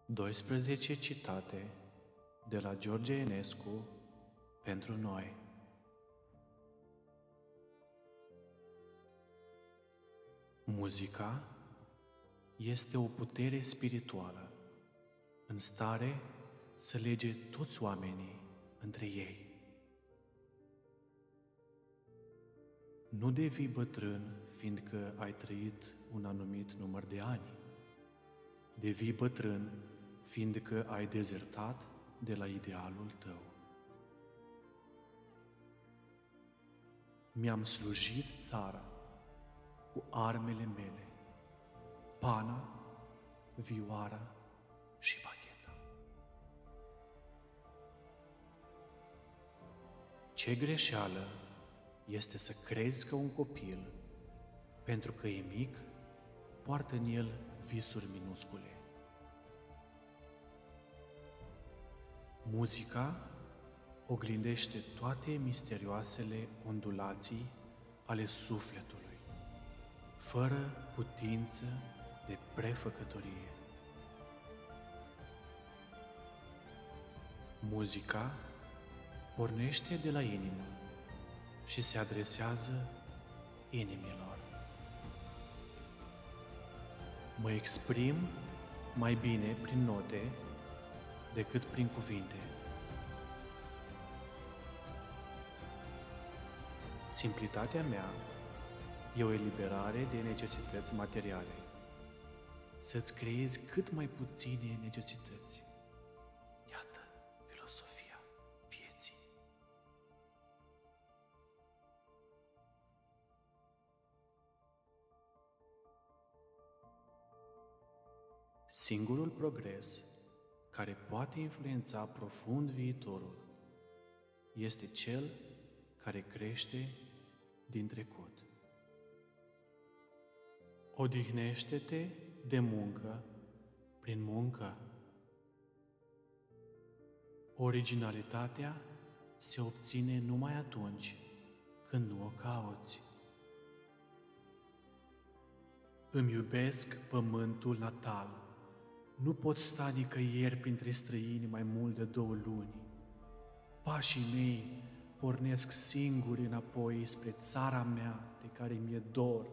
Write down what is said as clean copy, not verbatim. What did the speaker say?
12 citate de la George Enescu pentru noi. Muzica este o putere spirituală, în stare să lege toți oamenii între ei. Nu devii bătrân fiindcă ai trăit un anumit număr de ani. Devii bătrân fiindcă ai dezertat de la idealul tău. Mi-am slujit țara cu armele mele, pana, vioara și bacheta. Ce greșeală este să crezi că un copil, pentru că e mic, poartă în el visuri minuscule. Muzica oglindește toate misterioasele ondulații ale sufletului, fără putință de prefăcătorie. Muzica pornește de la inimă și se adresează inimilor. Mă exprim mai bine prin note decât prin cuvinte. Simplitatea mea e o eliberare de necesități materiale. Să-ți creezi cât mai puține necesități. Iată filosofia vieții. Singurul progres care poate influența profund viitorul este cel care crește din trecut. Odihnește-te de muncă prin muncă. Originalitatea se obține numai atunci când nu o cauți. Îmi iubesc pământul natal. Nu pot sta nicăieri printre străini mai mult de 2 luni. Pașii mei pornesc singuri înapoi spre țara mea de care mi-e dor.